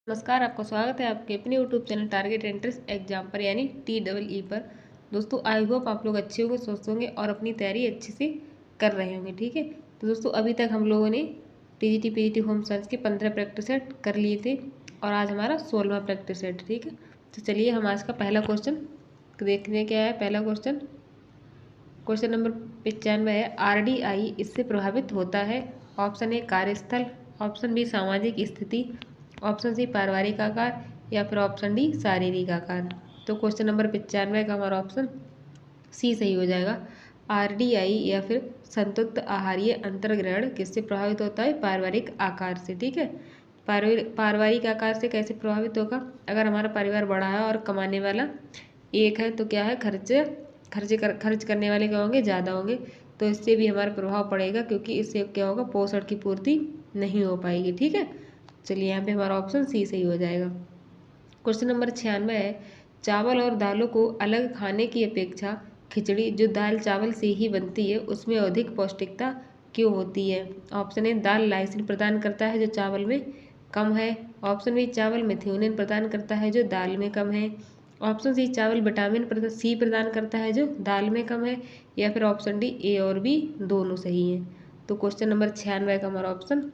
नमस्कार, आपका स्वागत है आपके अपने YouTube channel target entrance exam पर यानी TEE पर। दोस्तों आई होप आप लोग अच्छे होंगे, स्वस्थ होंगे और अपनी तैयारी अच्छे से कर रहे होंगे। ठीक है, तो दोस्तों अभी तक हम लोगों ने TGT PGT होम साइंस के 15 प्रैक्टिस सेट कर लिए थे और आज हमारा 16वां प्रैक्टिस सेट। ठीक है, तो चलिए हम आज का पहला क्वेश्चन देखने क्या है। पहला क्वेश्चन नंबर 95 है, RDI इससे प्रभावित होता है। ऑप्शन ए कार्यस्थल, ऑप्शन बी सामाजिक स्थिति, ऑप्शन सी पारिवारिक आकार या फिर ऑप्शन डी शारीरिक आकार। तो क्वेश्चन नंबर 95 का हमारा ऑप्शन सी सही हो जाएगा। RDI या फिर संतुलित आहारीय अंतर्ग्रहण किससे प्रभावित होता है? पारिवारिक आकार से। ठीक है, पारिवारिक आकार से कैसे प्रभावित होगा? अगर हमारा परिवार बड़ा है और कमाने वाला एक है तो क्या है, खर्च करने वाले क्या होंगे? ज़्यादा होंगे। तो इससे भी हमारा प्रभाव पड़ेगा क्योंकि इससे क्या होगा, पोषण की पूर्ति नहीं हो पाएगी। ठीक है, चलिए यहाँ पे हमारा ऑप्शन सी सही हो जाएगा। क्वेश्चन नंबर 96 है, चावल और दालों को अलग खाने की अपेक्षा खिचड़ी जो दाल चावल से ही बनती है उसमें अधिक पौष्टिकता क्यों होती है? ऑप्शन ए दाल लाइसिन प्रदान करता है जो चावल में कम है, ऑप्शन बी चावल मेथिओनिन प्रदान करता है जो दाल में कम है, ऑप्शन सी चावल विटामिन सी प्रदान करता है जो दाल में कम है, या फिर ऑप्शन डी ए और बी दोनों सही हैं। तो क्वेश्चन नंबर 96 का हमारा ऑप्शन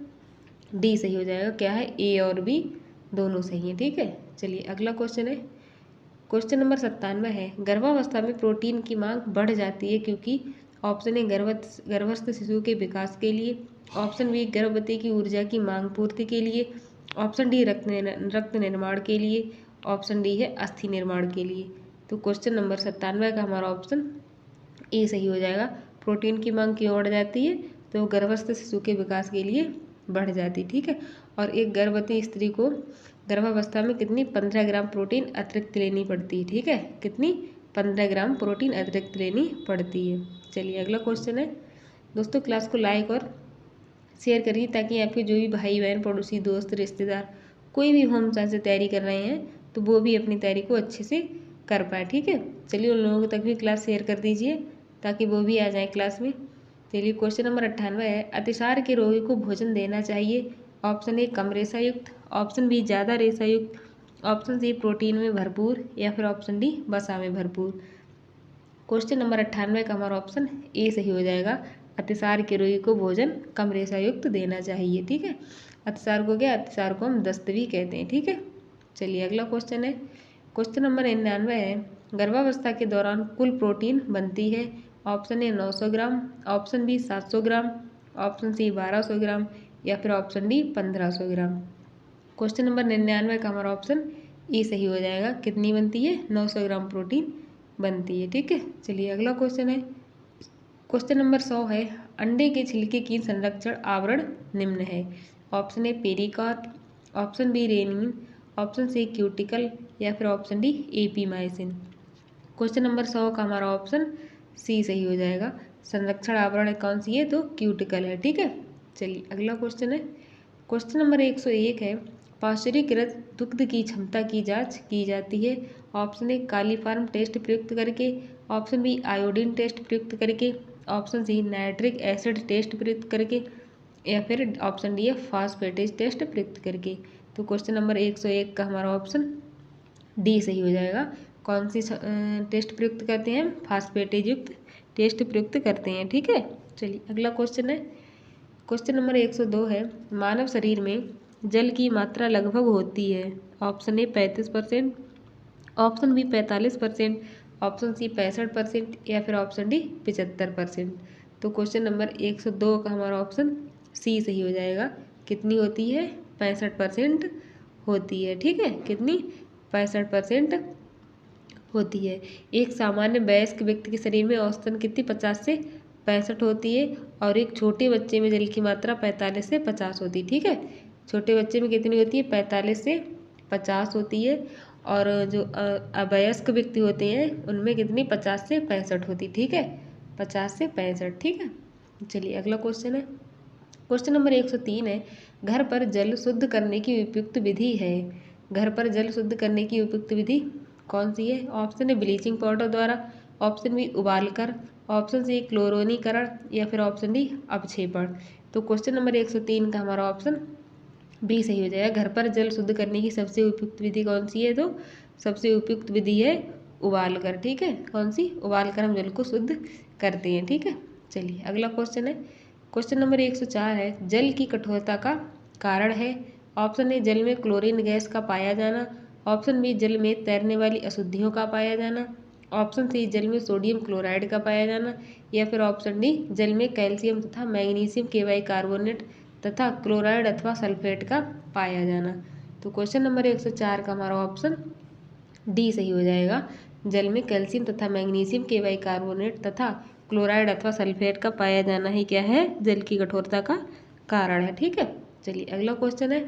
डी सही हो जाएगा। क्या है? ए और बी दोनों सही हैं। ठीक है, चलिए अगला क्वेश्चन है। क्वेश्चन नंबर 97 है, गर्भावस्था में प्रोटीन की मांग बढ़ जाती है क्योंकि ऑप्शन ए गर्भस्थ शिशु के विकास के लिए, ऑप्शन बी गर्भवती की ऊर्जा की मांग पूर्ति के लिए, ऑप्शन डी रक्त निर्माण के लिए, ऑप्शन डी है अस्थि निर्माण के लिए। तो क्वेश्चन नंबर 97 का हमारा ऑप्शन ए सही हो जाएगा। प्रोटीन की मांग क्यों बढ़ जाती है? तो गर्भस्थ शिशु के विकास के लिए बढ़ जाती। ठीक है, और एक गर्भवती स्त्री को गर्भावस्था में कितनी 15 ग्राम प्रोटीन अतिरिक्त लेनी पड़ती है। ठीक है, कितनी 15 ग्राम प्रोटीन अतिरिक्त लेनी पड़ती है। चलिए अगला क्वेश्चन है। दोस्तों क्लास को लाइक और शेयर करिए ताकि आपके जो भी भाई बहन पड़ोसी दोस्त रिश्तेदार कोई भी होम साइंस से तैयारी कर रहे हैं तो वो भी अपनी तैयारी को अच्छे से कर पाए। ठीक है, चलिए उन लोगों तक भी क्लास शेयर कर दीजिए ताकि वो भी आ जाए क्लास में। चलिए क्वेश्चन नंबर 98 है, अतिसार के रोगी को भोजन देना चाहिए। ऑप्शन ए कम रेशा युक्त, ऑप्शन बी ज़्यादा रेशा युक्त, ऑप्शन सी प्रोटीन में भरपूर या फिर ऑप्शन डी वसा में भरपूर। क्वेश्चन नंबर 98 का हमारा ऑप्शन ए सही हो जाएगा। अतिसार के रोगी को भोजन कम रेशा युक्त देना चाहिए। ठीक है, अतिसार को क्या, अतिसार को हम दस्त भी कहते हैं। ठीक है, चलिए अगला क्वेश्चन है। क्वेश्चन नंबर 99 है, गर्भावस्था के दौरान कुल प्रोटीन बनती है। Option A 900 gram, option B 700 gram, option C 1200 gram या फिर option D 1500 gram. Question number 99 का हमारा ऑप्शन ए सही हो जाएगा। कितनी बनती है? 900 ग्राम प्रोटीन बनती है। ठीक है, चलिए अगला क्वेश्चन है। क्वेश्चन नंबर 100 है, अंडे के छिलके की संरक्षण आवरण निम्न है। Option A pericarp, option B rennin, option C cuticle या फिर ऑप्शन डी एपीमाइसिन। क्वेश्चन नंबर 100 का हमारा ऑप्शन सी सही हो जाएगा। संरक्षण आवरण कौन सी है? तो क्यूटिकल है। ठीक है, चलिए अगला क्वेश्चन है। क्वेश्चन नंबर 101 है, पाश्चुरीकृत दुग्ध की क्षमता की जांच की जाती है। ऑप्शन ए कालीफार्म टेस्ट प्रयुक्त करके, ऑप्शन बी आयोडीन टेस्ट प्रयुक्त करके, option C nitric acid test प्रयुक्त करके या फिर ऑप्शन डी है फास्फेटेज टेस्ट प्रयुक्त करके। तो क्वेश्चन नंबर 101 का हमारा ऑप्शन डी सही हो जाएगा। कौन सी टेस्ट प्रयुक्त करते हैं? फास्फेटेज युक्त टेस्ट प्रयुक्त करते हैं। ठीक है, चलिए अगला क्वेश्चन है। क्वेश्चन नंबर 102 है, मानव शरीर में जल की मात्रा लगभग होती है। Option A 35%, option B 45%, option C 65% या फिर ऑप्शन डी 75%। तो क्वेश्चन नंबर 102 का हमारा ऑप्शन सी सही हो जाएगा। कितनी होती है? 65% होती है। ठीक है, कितनी? 65% होती है। एक सामान्य वयस्क व्यक्ति के शरीर में औसतन कितनी 50 से 65 होती है और एक छोटे बच्चे में जल की मात्रा 45 से 50 होती है। ठीक है, छोटे बच्चे में कितनी होती है? 45 से 50 होती है और जो अवयस्क व्यक्ति होते हैं उनमें कितनी? 50 से 65 होती। ठीक है, 50 से 65। ठीक है, चलिए अगला क्वेश्चन है। क्वेश्चन नंबर 103 है, घर पर जल शुद्ध करने की उपयुक्त विधि है। घर पर जल शुद्ध करने की उपयुक्त विधि कौन सी है? ऑप्शन ए ब्लीचिंग पाउडर द्वारा, ऑप्शन बी उबालकर, ऑप्शन सी क्लोरोनीकरण या फिर ऑप्शन डी अवक्षेपण। तो क्वेश्चन नंबर 103 का हमारा ऑप्शन बी सही हो जाएगा। घर पर जल शुद्ध करने की सबसे उपयुक्त विधि कौन सी है? तो सबसे उपयुक्त विधि है उबाल कर, ठीक है। कौन सी? उबाल कर हम जल को शुद्ध करते हैं, ठीक है। चलिए अगला क्वेश्चन है, क्वेश्चन नंबर 104 है, जल की कठोरता का कारण है। ऑप्शन ए जल में क्लोरीन गैस का पाया जाना, ऑप्शन बी जल में तैरने वाली अशुद्धियों का पाया जाना, ऑप्शन सी जल में सोडियम क्लोराइड का पाया जाना, या फिर ऑप्शन डी जल में कैल्शियम तथा मैग्नीशियम के कार्बोनेट तथा क्लोराइड अथवा सल्फेट का पाया जाना। तो क्वेश्चन नंबर 104 का हमारा ऑप्शन डी सही हो जाएगा। जल में कैल्शियम तथा मैग्नीशियम के कार्बोनेट तथा क्लोराइड अथवा सल्फेट का पाया जाना ही क्या है? जल की कठोरता का कारण है, ठीक है। चलिए अगला क्वेश्चन है,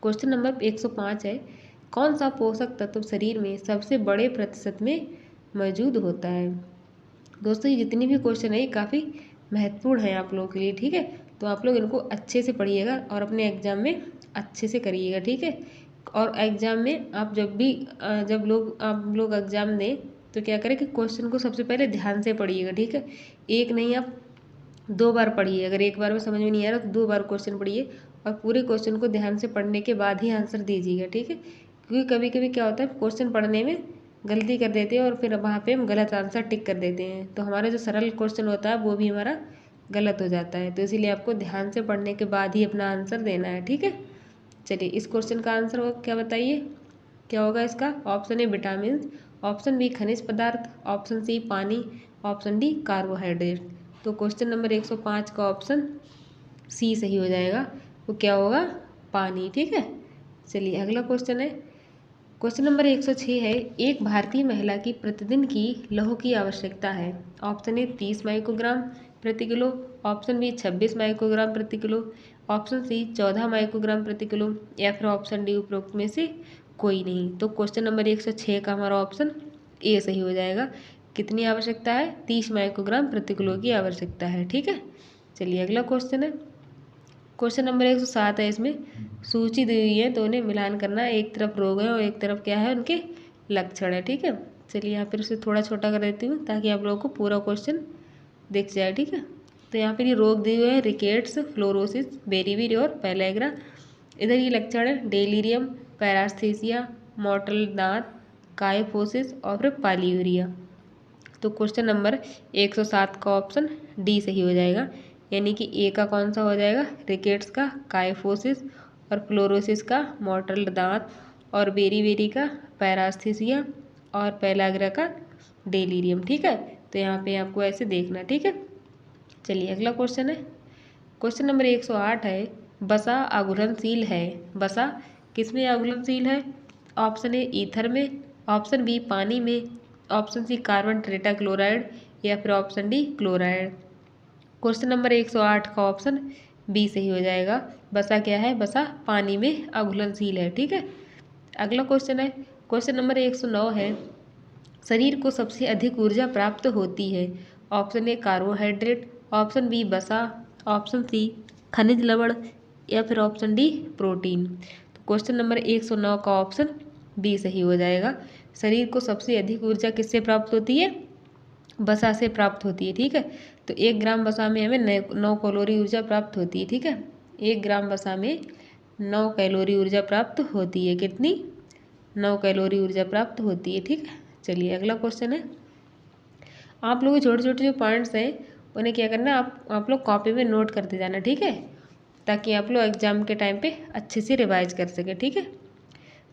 क्वेश्चन नंबर 105 है, कौन सा पोषक तत्व शरीर में सबसे बड़े प्रतिशत में मौजूद होता है? दोस्तों ये जितनी भी क्वेश्चन है ये काफ़ी महत्वपूर्ण है आप लोगों के लिए, ठीक है। तो आप लोग इनको अच्छे से पढ़िएगा और अपने एग्जाम में अच्छे से करिएगा, ठीक है। और एग्जाम में आप जब भी आप लोग एग्जाम दें तो क्या करें कि क्वेश्चन को सबसे पहले ध्यान से पढ़िएगा, ठीक है। एक नहीं, आप 2 बार पढ़िए। अगर एक बार में समझ में नहीं आ रहा तो 2 बार क्वेश्चन पढ़िए और पूरे क्वेश्चन को ध्यान से पढ़ने के बाद ही आंसर दीजिएगा, ठीक है। क्योंकि कभी कभी क्या होता है, क्वेश्चन पढ़ने में गलती कर देते हैं और फिर वहाँ पे हम गलत आंसर टिक कर देते हैं, तो हमारा जो सरल क्वेश्चन होता है वो भी हमारा गलत हो जाता है। तो इसीलिए आपको ध्यान से पढ़ने के बाद ही अपना आंसर देना है, ठीक है। चलिए इस क्वेश्चन का आंसर होगा क्या, बताइए क्या होगा इसका? Option A vitamin, option B खनिज पदार्थ, ऑप्शन सी पानी, ऑप्शन डी कार्बोहाइड्रेट। तो क्वेश्चन नंबर 105 का ऑप्शन सी सही हो जाएगा। वो क्या होगा? पानी, ठीक है। चलिए अगला क्वेश्चन है, क्वेश्चन नंबर 106 है, एक भारतीय महिला की प्रतिदिन की लहू की आवश्यकता है। ऑप्शन ए 30 माइक्रोग्राम प्रति किलो, ऑप्शन बी 26 माइक्रोग्राम प्रति किलो, ऑप्शन सी 14 माइक्रोग्राम प्रति किलो, या फिर ऑप्शन डी उपरोक्त में से कोई नहीं। तो क्वेश्चन नंबर 106 का हमारा ऑप्शन ए सही हो जाएगा। कितनी आवश्यकता है? 30 माइक्रोग्राम प्रति किलो की आवश्यकता है, ठीक है। चलिए अगला क्वेश्चन है, क्वेश्चन नंबर 107 है, इसमें सूची दी हुई है तो उन्हें मिलान करना, एक तरफ रोग है और एक तरफ क्या है? उनके लक्षण है, ठीक है। चलिए यहाँ पर उसे थोड़ा छोटा कर देती हूँ ताकि आप लोगों को पूरा क्वेश्चन दिख जाए, ठीक है। तो यहाँ पर ये रोग दिए हुए हैं, रिकेट्स, फ्लोरोसिस, बेरीवीर और पेलेग्रा। इधर ये लक्षण है डेलीरियम, पैरास्थेसिया, मोटल दांत, कायफोसिस और फिर पॉलीयूरिया। तो क्वेश्चन नंबर 107 का ऑप्शन डी सही हो जाएगा, यानी कि ए का कौन सा हो जाएगा? रिकेट्स का, कायफोसिस और फ्लोरोसिस का, मोटल दांत और बेरी का पैरास्थेसिया और पेलाग्रा का डेलीरियम, ठीक है। तो यहाँ पे आपको ऐसे देखना, ठीक है। चलिए अगला क्वेश्चन है, क्वेश्चन नंबर 108 है, बसा अघुलनशील है। बसा किसमें अघुलनशील है? ऑप्शन ए ईथर में, ऑप्शन बी पानी में, ऑप्शन सी कार्बन टेट्राक्लोराइड, या फिर option D chloride. Question number 108 का ऑप्शन बी सही हो जाएगा। बसा क्या है? बसा पानी में अघुलनशील है, ठीक है। अगला क्वेश्चन है, क्वेश्चन नंबर 109 है, शरीर को सबसे अधिक ऊर्जा प्राप्त होती है। Option A carbohydrate, option B बसा, ऑप्शन सी खनिज लवण, या फिर ऑप्शन डी प्रोटीन। तो क्वेश्चन नंबर 109 का ऑप्शन बी सही हो जाएगा। शरीर को सबसे अधिक ऊर्जा किससे प्राप्त होती है? बसा से प्राप्त होती है, ठीक है। तो 1 ग्राम बसा में हमें 9 कैलोरी ऊर्जा प्राप्त होती है, ठीक है। 1 ग्राम बसा में 9 कैलोरी ऊर्जा प्राप्त होती है। कितनी? 9 कैलोरी ऊर्जा प्राप्त होती है, ठीक है। चलिए अगला क्वेश्चन है, आप लोग छोटे छोटे जो पॉइंट्स हैं उन्हें क्या करना, आप लोग कॉपी में नोट करते जाना, ठीक है, ताकि आप लोग एग्जाम के टाइम पे अच्छे से रिवाइज कर सकें, ठीक है।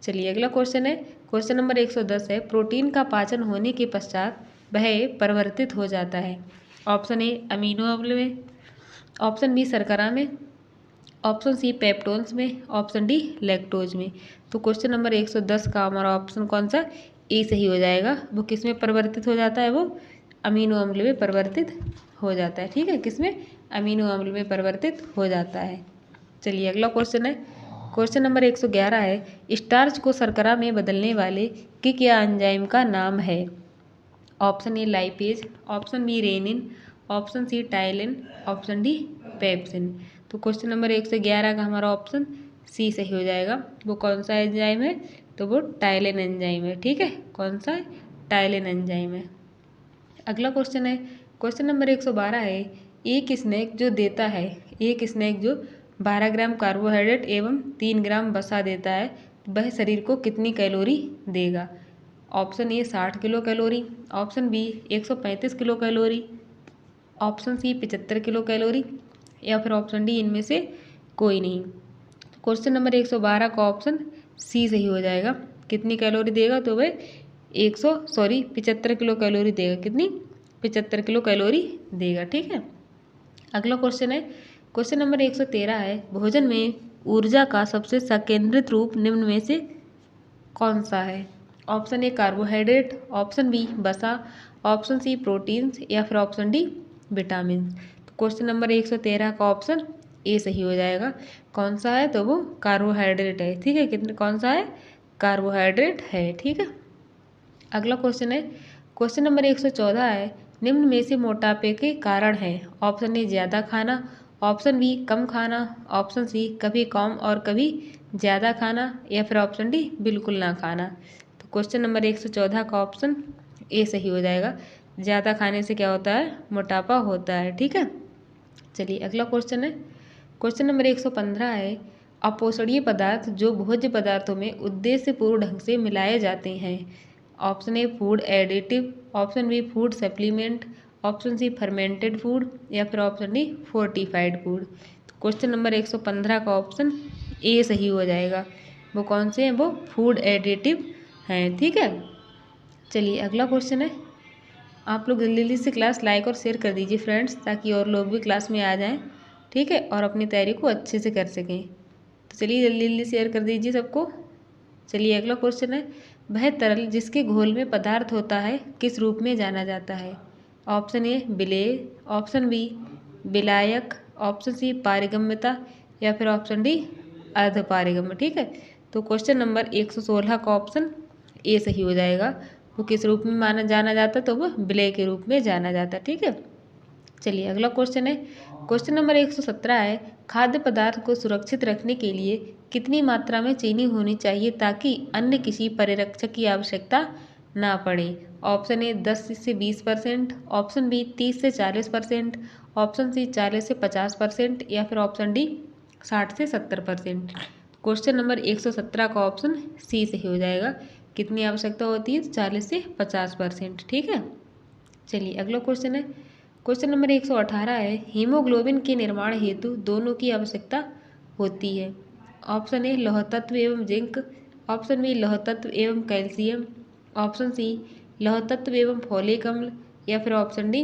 चलिए अगला क्वेश्चन है, क्वेश्चन नंबर 110 है, प्रोटीन का पाचन होने के पश्चात वह परिवर्तित हो जाता है। ऑप्शन ए अमीनो अम्ल में, ऑप्शन बी शर्करा में, ऑप्शन सी पेप्टोन्स में, ऑप्शन डी लैक्टोज में। तो क्वेश्चन नंबर 110 का हमारा ऑप्शन कौन सा? ए सही हो जाएगा। वो किस में परिवर्तित हो जाता है? वो अमीनो अम्ल में परिवर्तित हो जाता है, ठीक है। किसमें? अमीनो अम्ल में परिवर्तित हो जाता है। चलिए अगला क्वेश्चन है, क्वेश्चन नंबर 111 है, स्टार्च को शर्करा में बदलने वाले क्या एंजाइम का नाम है? Option A lipase, option B rennin, option C ptyalin, option D pepsin. तो क्वेश्चन नंबर 111 का हमारा ऑप्शन सी सही हो जाएगा। वो कौन सा एंजाइम है? तो वो टाइलिन एंजाइम है, ठीक है। कौन सा है? टाइलिन एंजाइम है। अगला क्वेश्चन है, क्वेश्चन नंबर 112 है, एक स्नैक जो 12 ग्राम कार्बोहाइड्रेट एवं 3 ग्राम वसा देता है, वह शरीर को कितनी कैलोरी देगा? Option A 60 kilo calorie, option B 135 kilo calorie, option C 75 kilo calorie या फिर ऑप्शन डी इनमें से कोई नहीं। क्वेश्चन नंबर 112 का ऑप्शन सी सही हो जाएगा। कितनी कैलोरी देगा? तो वह 75 किलो कैलोरी देगा। कितनी? 75 किलो कैलोरी देगा। ठीक है। अगला क्वेश्चन है, क्वेश्चन नंबर 113 है, भोजन में ऊर्जा का सबसे संकेंद्रित रूप निम्न में से कौन सा है? Option A carbohydrate, option B वसा, ऑप्शन सी प्रोटीन्स या फिर ऑप्शन डी विटामिन। तो क्वेश्चन नंबर 113 का ऑप्शन ए सही हो जाएगा। कौन सा है? तो वो कार्बोहाइड्रेट है। ठीक है। कितने कौन सा है? कार्बोहाइड्रेट है। ठीक है। अगला क्वेश्चन है, क्वेश्चन नंबर 114 है, निम्न में से मोटापे के कारण है? ऑप्शन ए ज़्यादा खाना, ऑप्शन बी कम खाना, ऑप्शन सी कभी कम और कभी ज़्यादा खाना या फिर ऑप्शन डी बिल्कुल ना खाना। तो क्वेश्चन नंबर 114 का ऑप्शन ए सही हो जाएगा। ज़्यादा खाने से क्या होता है? मोटापा होता है। ठीक है। चलिए अगला क्वेश्चन है, क्वेश्चन नंबर 115 है, अपोषणीय पदार्थ जो भोज्य पदार्थों में उद्देश्यपूर्ण ढंग से मिलाए जाते हैं। Option A food additive, option B food supplement, option C fermented food या फिर ऑप्शन डी फोर्टिफाइड फूड। तो क्वेश्चन नंबर 115 का ऑप्शन ए सही हो जाएगा। वो कौन से हैं? वो फूड एडिटिव हैं। ठीक है। चलिए अगला क्वेश्चन है, आप लोग जल्दी जल्दी से क्लास लाइक और शेयर कर दीजिए फ्रेंड्स, ताकि और लोग भी क्लास में आ जाएं। ठीक है। और अपनी तैयारी को अच्छे से कर सकें। तो चलिए जल्दी जल्दी शेयर कर दीजिए सबको। चलिए अगला क्वेश्चन है, वह तरल जिसके घोल में पदार्थ होता है किस रूप में जाना जाता है? ऑप्शन ए विलेय, ऑप्शन बी विलायक, ऑप्शन सी पारगम्यता या फिर ऑप्शन डी अर्धपारगम्य। ठीक है। तो क्वेश्चन नंबर 116 का ऑप्शन ए सही हो जाएगा। वो किस रूप में माना जाना जाता है? तो वो विलेय के रूप में जाना जाता है। ठीक है। चलिए अगला क्वेश्चन है, क्वेश्चन नंबर 117 है, खाद्य पदार्थ को सुरक्षित रखने के लिए कितनी मात्रा में चीनी होनी चाहिए ताकि अन्य किसी परिरक्षक की आवश्यकता ना पड़े? ऑप्शन ए 10 से 20%, ऑप्शन बी 30 से 40%, ऑप्शन सी 40 से 50% या फिर ऑप्शन डी 60 से 70%। क्वेश्चन नंबर 117 का ऑप्शन सी सही हो जाएगा। कितनी आवश्यकता होती है? 40 से 50%। ठीक है। चलिए अगला क्वेश्चन है, क्वेश्चन नंबर 118 है, हीमोग्लोबिन के निर्माण हेतु दोनों की आवश्यकता होती है। ऑप्शन ए लौह तत्व एवं जिंक, ऑप्शन बी लौह तत्व एवं कैल्शियम, ऑप्शन सी लौह तत्व एवं फोलिक अम्ल या फिर ऑप्शन डी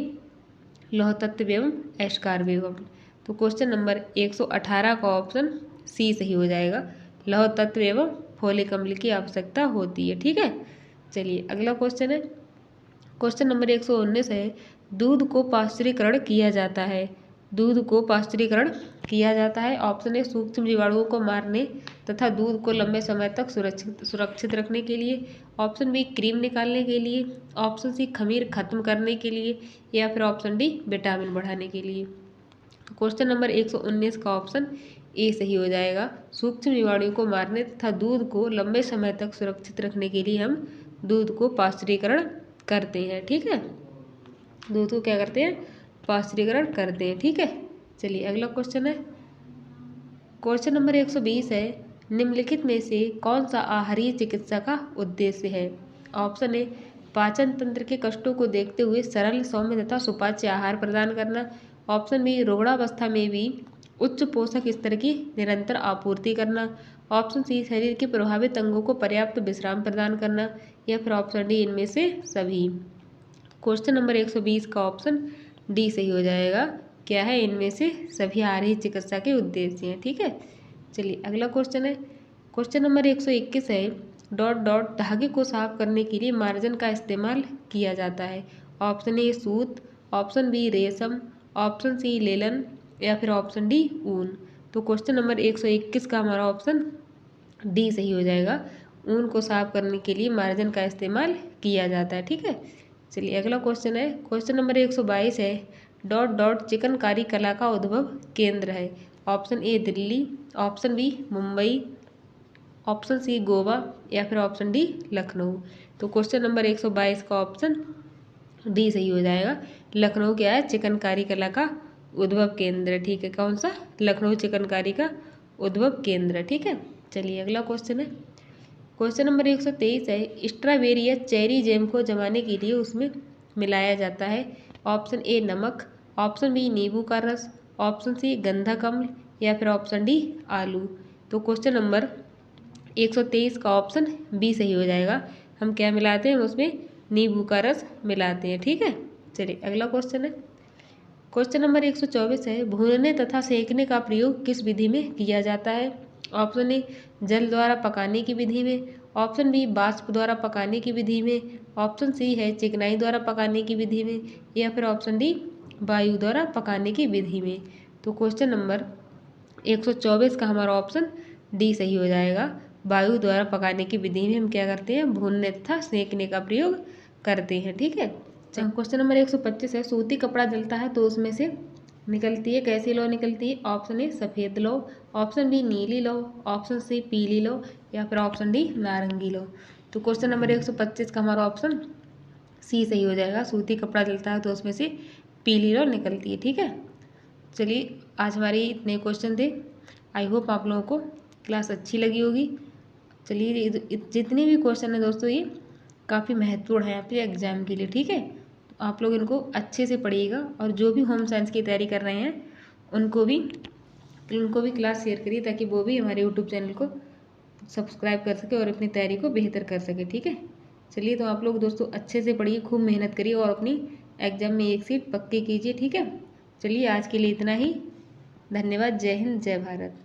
लौह तत्व एवं एस्कॉर्बिक अम्ल। तो क्वेश्चन नंबर 118 का ऑप्शन सी सही हो जाएगा। लौह तत्व एवं फोलिक अम्ल की आवश्यकता होती है। ठीक है। चलिए अगला क्वेश्चन है, क्वेश्चन नंबर 119 है, दूध को पाश्चुरीकरण किया जाता है। दूध को पाश्चुरीकरण किया जाता है। ऑप्शन ए सूक्ष्म जीवाणुओं को मारने तथा दूध को लंबे समय तक सुरक्षित रखने के लिए, ऑप्शन बी क्रीम निकालने के लिए, ऑप्शन सी खमीर खत्म करने के लिए या फिर ऑप्शन डी विटामिन बढ़ाने के लिए। तो क्वेश्चन नंबर 119 का ऑप्शन ए सही हो जाएगा। सूक्ष्म जीवाणुओं को मारने तथा दूध को लंबे समय तक सुरक्षित रखने के लिए हम दूध को पाश्चुरीकरण करते हैं। ठीक है। दूध को क्या करते हैं? पाश्चुरीकरण करते हैं। ठीक है। चलिए अगला क्वेश्चन है, क्वेश्चन नंबर 120 है, निम्नलिखित में से कौन सा आहारीय चिकित्सा का उद्देश्य है? ऑप्शन ए पाचन तंत्र के कष्टों को देखते हुए सरल सौम्य तथा सुपाच्य आहार प्रदान करना, ऑप्शन बी रोगावस्था में भी उच्च पोषक स्तर की निरंतर आपूर्ति करना, ऑप्शन सी शरीर के प्रभावित अंगों को पर्याप्त विश्राम प्रदान करना या फिर ऑप्शन डी इनमें से सभी। क्वेश्चन नंबर 120 का ऑप्शन डी सही हो जाएगा। क्या है? इनमें से सभी आहारीय चिकित्सा के उद्देश्य हैं। ठीक है। चलिए अगला क्वेश्चन है, क्वेश्चन नंबर 121 है, डॉट डॉट धागे को साफ करने के लिए मार्जन का इस्तेमाल किया जाता है। ऑप्शन ए सूत, ऑप्शन बी रेशम, ऑप्शन सी लेलन या फिर ऑप्शन डी ऊन। तो क्वेश्चन नंबर 121 का हमारा ऑप्शन डी सही हो जाएगा। ऊन को साफ करने के लिए मार्जन का इस्तेमाल किया जाता है। ठीक है। चलिए अगला क्वेश्चन है, क्वेश्चन नंबर 122 है, डॉट डॉट चिकनकारी कला का उद्भव केंद्र है। Option A Delhi, option B Mumbai, option C Goa या फिर ऑप्शन डी लखनऊ। तो क्वेश्चन नंबर 122 का ऑप्शन डी सही हो जाएगा। लखनऊ क्या है? चिकनकारी कला का उद्भव केंद्र, ठीक है। कौन सा? लखनऊ चिकनकारी का उद्भव केंद्र, ठीक है। चलिए अगला क्वेश्चन है, क्वेश्चन नंबर 123 है, स्ट्रॉबेरी या चेरी जैम को जमाने के लिए उसमें मिलाया जाता है। ऑप्शन ए नमक, ऑप्शन बी नींबू का रस, ऑप्शन सी गंधक अम्ल या फिर ऑप्शन डी आलू। तो क्वेश्चन नंबर 123 का ऑप्शन बी सही हो जाएगा। हम क्या मिलाते हैं उसमें? नींबू का रस मिलाते हैं, ठीक है। चलिए अगला क्वेश्चन है, क्वेश्चन नंबर 124 है, भूनने तथा सेंकने का प्रयोग किस विधि में किया जाता है? ऑप्शन ए जल द्वारा पकाने की विधि में, ऑप्शन बी वाष्प द्वारा पकाने की विधि में, ऑप्शन सी है चिकनाई द्वारा पकाने की विधि में या फिर ऑप्शन डी वायु द्वारा पकाने की विधि में। तो क्वेश्चन नंबर 124 का हमारा ऑप्शन डी सही हो जाएगा। वायु द्वारा पकाने की विधि में हम क्या करते हैं? भूनने तथा सेंकने का प्रयोग करते हैं, ठीक है। क्वेश्चन नंबर 125 है, सूती कपड़ा जलता है तो उसमें से निकलती है कैसी लौ निकलती है? ऑप्शन ए सफ़ेद लौ, ऑप्शन बी नीली लौ, ऑप्शन सी पीली लौ या फिर ऑप्शन डी नारंगी लौ। तो क्वेश्चन नंबर 125 का हमारा ऑप्शन सी सही हो जाएगा। सूती कपड़ा जलता है तो उसमें से पीली लौ निकलती है, ठीक है। चलिए आज हमारी इतने क्वेश्चन थे। आई होप आप लोगों को क्लास अच्छी लगी होगी। चलिए जितने भी क्वेश्चन हैं दोस्तों ये काफ़ी महत्वपूर्ण है आपके एग्जाम के लिए, ठीक है। तो आप लोग इनको अच्छे से पढ़िएगा और जो भी होम साइंस की तैयारी कर रहे हैं उनको भी क्लास शेयर करिए ताकि वो भी हमारे यूट्यूब चैनल को सब्सक्राइब कर सके और अपनी तैयारी को बेहतर कर सके, ठीक है। चलिए तो आप लोग दोस्तों अच्छे से पढ़िए, खूब मेहनत करिए और अपनी एग्जाम में एक सीट पक्की कीजिए, ठीक है। चलिए आज के लिए इतना ही। धन्यवाद। जय हिंद, जय भारत।